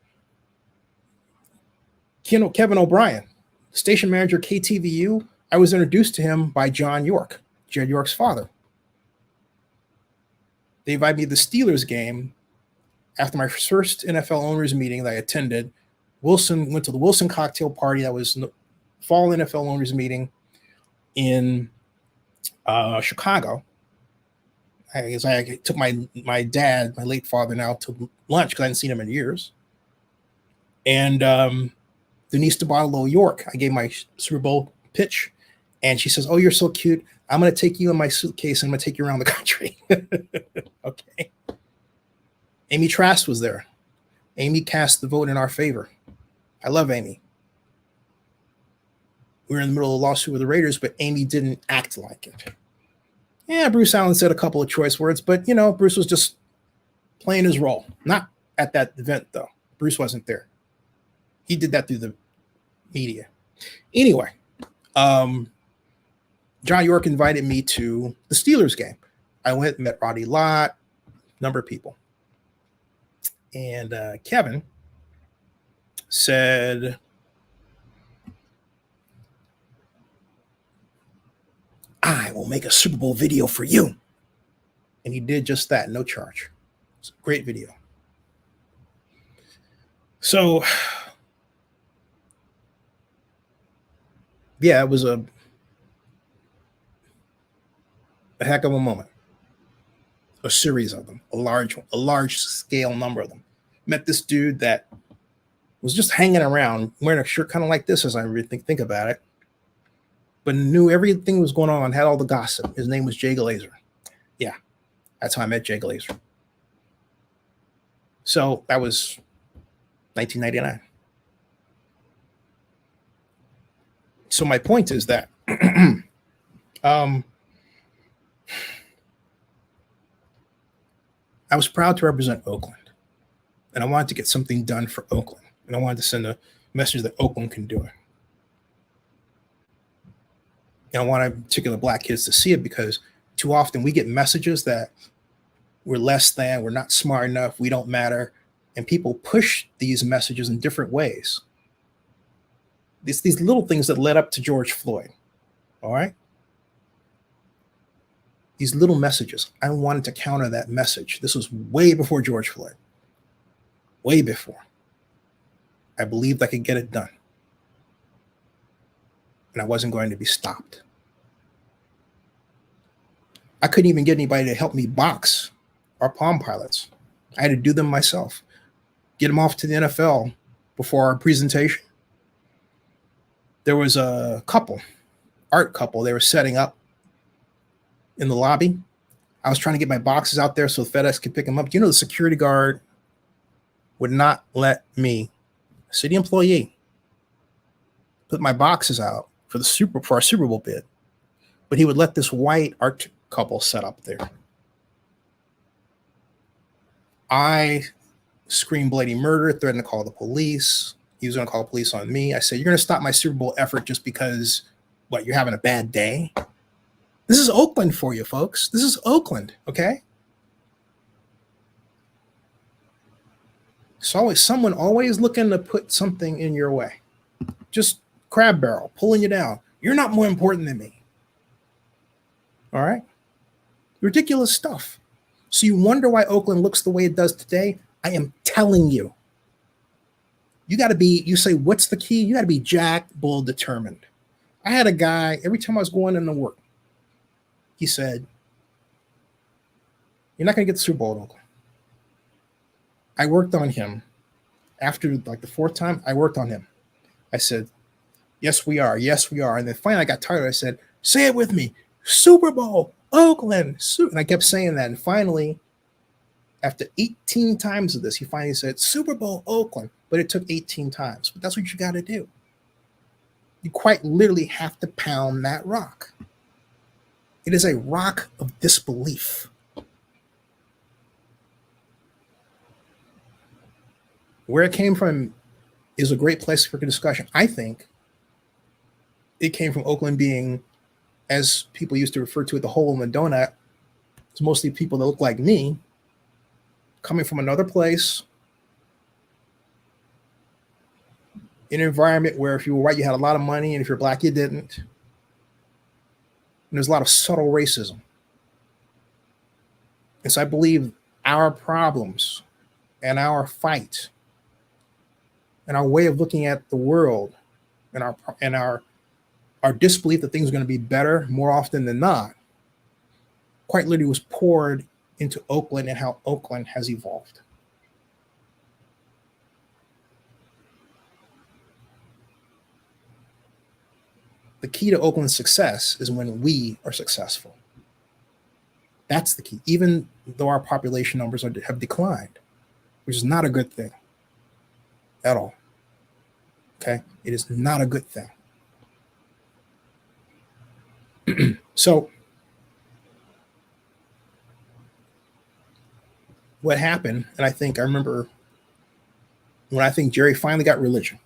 Kevin O'Brien, station manager, KTVU. I was introduced to him by John York, Jed York's father. They invited me to the Steelers game after my first NFL owners meeting that I attended. Wilson went to the Wilson cocktail party. That was fall NFL owners meeting in Chicago. I took my dad, my late father now, to lunch because I hadn't seen him in years. And Denise DeBartolo York, I gave my Super Bowl pitch, and she says, "Oh, you're so cute. I'm going to take you in my suitcase and I'm going to take you around the country." Okay. Amy Trask was there. Amy cast the vote in our favor. I love Amy. We were in the middle of a lawsuit with the Raiders, but Amy didn't act like it. Yeah, Bruce Allen said a couple of choice words, but, Bruce was just playing his role. Not at that event, though. Bruce wasn't there. He did that through the media. Anyway, John York invited me to the Steelers game. I went and met Roddy Lott, number of people. And Kevin said, "I will make a Super Bowl video for you." And he did just that, no charge. It's a great video. So Yeah, it was a heck of a moment. A series of them, a large scale number of them. Met this dude that was just hanging around, wearing a shirt kind of like this, as I really think about it, but knew everything was going on, had all the gossip. His name was Jay Glazer. Yeah, that's how I met Jay Glazer. So that was 1999. So my point is that I was proud to represent Oakland, and I wanted to get something done for Oakland, and I wanted to send a message that Oakland can do it. And I wanted particular Black kids to see it, because too often we get messages that we're less than, we're not smart enough, we don't matter, and people push these messages in different ways. These little things that led up to George Floyd, all right? These little messages, I wanted to counter that message. This was way before George Floyd, way before. I believed I could get it done, and I wasn't going to be stopped. I couldn't even get anybody to help me box our Palm Pilots. I had to do them myself, get them off to the NFL before our presentation. There was a art couple, they were setting up in the lobby. I was trying to get my boxes out there so FedEx could pick them up. You know, the security guard would not let me, a city employee, put my boxes out for our Super Bowl bid, but he would let this white art couple set up there. I screamed bloody murder, threatened to call the police. He was going to call the police on me. I said, "You're going to stop my Super Bowl effort just because, what, you're having a bad day?" This is Oakland for you, folks. This is Oakland, okay? So someone always looking to put something in your way. Just crab barrel, pulling you down. You're not more important than me. All right? Ridiculous stuff. So you wonder why Oakland looks the way it does today? I am telling you. You say, what's the key? You got to be jack, bull, determined. I had a guy, every time I was going into work, he said, "You're not going to get the Super Bowl at Oakland." I worked on him. After like the fourth time, I worked on him. I said, "Yes, we are. Yes, we are." And then finally I got tired. I said, "Say it with me. Super Bowl, Oakland." And I kept saying that. And finally, after 18 times of this, he finally said, "Super Bowl, Oakland." But it took 18 times. But that's what you got to do. You quite literally have to pound that rock. It is a rock of disbelief. Where it came from is a great place for discussion. I think it came from Oakland being, as people used to refer to it, the hole in the donut. It's mostly people that look like me, coming from another place, in an environment where if you were white, you had a lot of money, and if you're Black, you didn't. And there's a lot of subtle racism. And so I believe our problems and our fight and our way of looking at the world and our disbelief that things are going to be better more often than not, quite literally was poured into Oakland and how Oakland has evolved. The key to Oakland's success is when we are successful. That's the key, even though our population numbers have declined, which is not a good thing at all. Okay? It is not a good thing. So what happened, and I remember when I think Jerry finally got religion,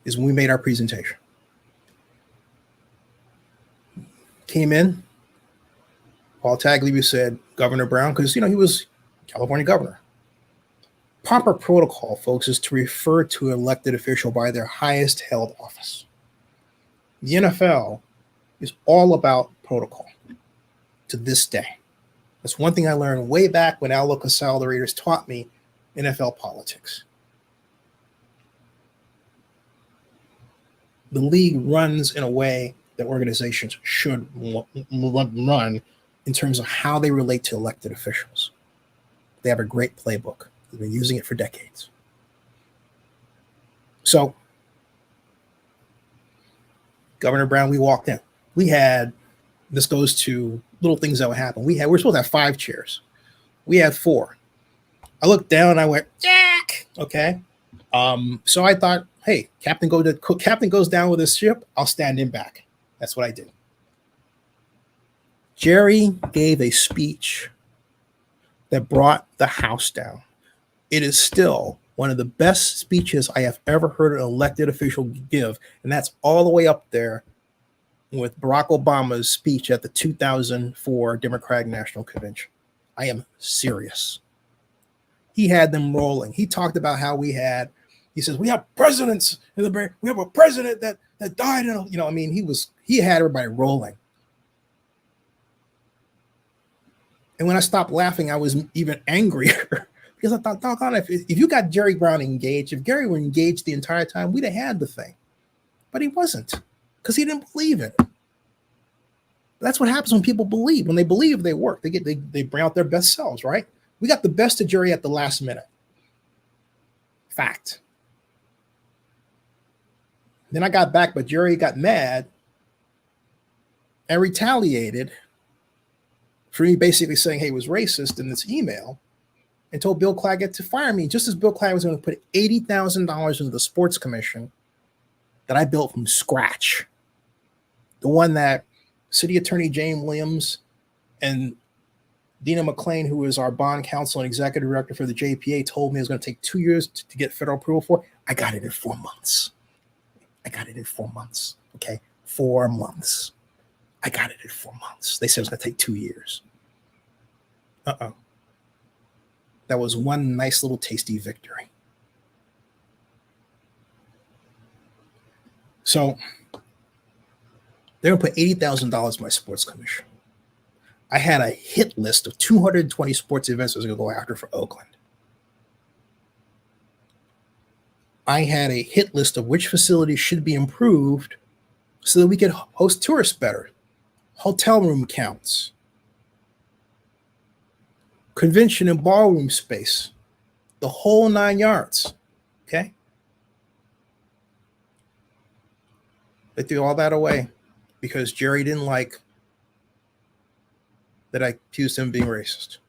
is when we made our presentation. Came in, Paul Tagliabue said, "Governor Brown," because, he was California governor. Proper protocol, folks, is to refer to an elected official by their highest held office. The NFL is all about protocol to this day. That's one thing I learned way back when Al Accelerators taught me NFL politics. the league runs in a way that organizations should run in terms of how they relate to elected officials. They have a great playbook. They've been using it for decades. So, Governor Brown, we walked in. We had, this goes to little things that would happen. We're supposed to have 5 chairs. We had 4. I looked down and I went, Jack. Okay. So I thought, hey, Captain goes down with his ship. I'll stand in back. That's what I did. Jerry gave a speech that brought the house down. It is still one of the best speeches I have ever heard an elected official give, and that's all the way up there with Barack Obama's speech at the 2004 Democratic National Convention. I am serious. He had them rolling. He talked about how he says, we have presidents in the, we have a president that died in, he had everybody rolling. And when I stopped laughing, I was even angrier because I thought, doggone, if you got Jerry Brown engaged, if Gary were engaged the entire time, we'd have had the thing. But he wasn't, because he didn't believe in it. That's what happens when people believe. When they believe, they work. They bring out their best selves, right? We got the best of Jerry at the last minute. Fact. Then I got back, but Jerry got mad and retaliated for me basically saying, hey, he was racist in this email, and told Bill Claggett to fire me, just as Bill Claggett was going to put $80,000 into the sports commission that I built from scratch. The one that City Attorney James Williams and Dina McClain, who is our bond counsel and executive director for the JPA, told me it was going to take 2 years to get federal approval for. I got it in 4 months. Okay, 4 months. I got it in 4 months. They said it was going to take 2 years. That was one nice little tasty victory. So they're going to put $80,000 in my sports commission. I had a hit list of 220 sports events I was going to go after for Oakland. I had a hit list of which facilities should be improved so that we could host tourists better. Hotel room counts, convention and ballroom space, the whole 9 yards. Okay. They threw all that away because Jerry didn't like that I accused him of being racist.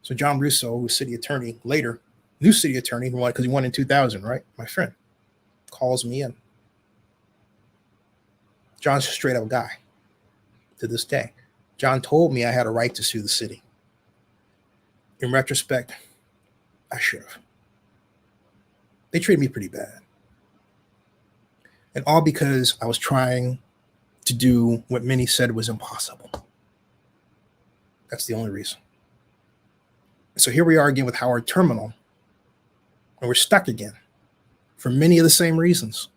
So John Russo, who's city attorney later, new city attorney, because he won in 2000, right? My friend calls me in. John's a straight up guy to this day. John told me I had a right to sue the city. In retrospect, I should have. They treated me pretty bad. And all because I was trying to do what many said was impossible. That's the only reason. So here we are again with Howard Terminal, and we're stuck again for many of the same reasons.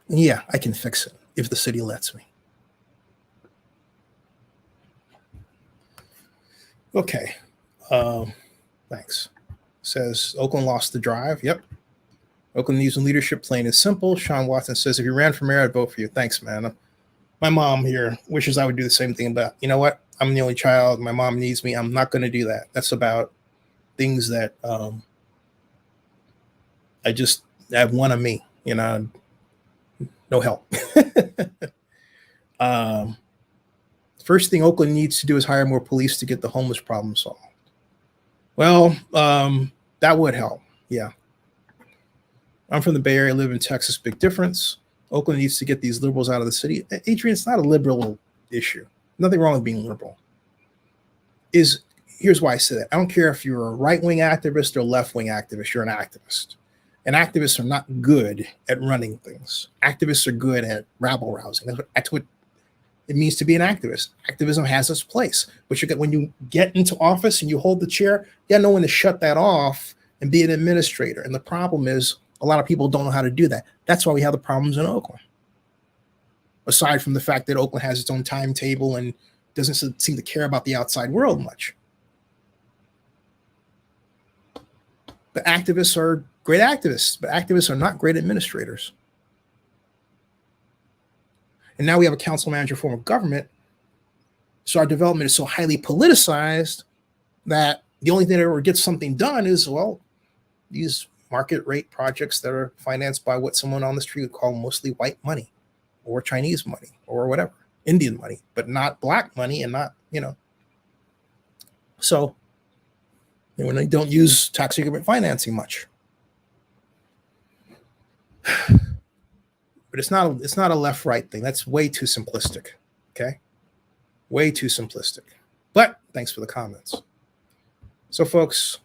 And yeah, I can fix it if the city lets me. Okay. Thanks. Says Oakland lost the drive. Yep. Oakland needs a leadership, plain and simple. Sean Watson says, if you ran for mayor, I'd vote for you. Thanks, man. My mom here wishes I would do the same thing, but you know what? I'm the only child. My mom needs me. I'm not going to do that. That's about things that I have one of me, no help. First thing Oakland needs to do is hire more police to get the homeless problem solved. Well, that would help. Yeah. I'm from the Bay Area, live in Texas, big difference. Oakland needs to get these liberals out of the city. Adrian, it's not a liberal issue. Nothing wrong with being liberal. Here's why I say that. I don't care if you're a right-wing activist or left-wing activist, you're an activist. And activists are not good at running things. Activists are good at rabble-rousing. That's what it means to be an activist. Activism has its place. But when you get into office and you hold the chair, you got no one to shut that off and be an administrator. And the problem is a lot of people don't know how to do that. That's why we have the problems in Oakland. Aside from the fact that Oakland has its own timetable and doesn't seem to care about the outside world much. But activists are great activists, but activists are not great administrators. And now we have a council manager form of government. So our development is so highly politicized that the only thing that ever gets something done is, well, these market rate projects that are financed by what someone on the street would call mostly white money or Chinese money or whatever, Indian money, but not black money and not, So when they don't use tax increment financing much. But it's not a left-right thing. That's way too simplistic. Okay? Way too simplistic. But thanks for the comments. So folks,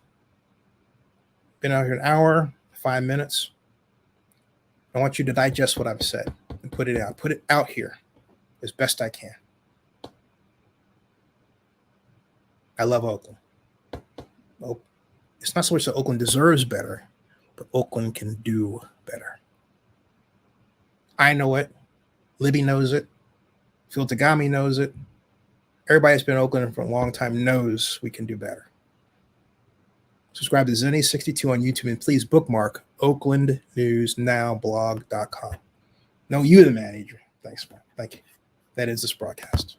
been out here an hour, 5 minutes. I want you to digest what I've said and put it out here as best I can. I love Oakland. Oh, it's not so much that Oakland deserves better, but Oakland can do better. I know it. Libby knows it. Phil Tagami knows it. Everybody that's been in Oakland for a long time knows we can do better. Subscribe to Zenny62 on YouTube and please bookmark oaklandnewsnowblog.com. No, you the man, Adrian. Thanks, man. Thank you. That is this broadcast.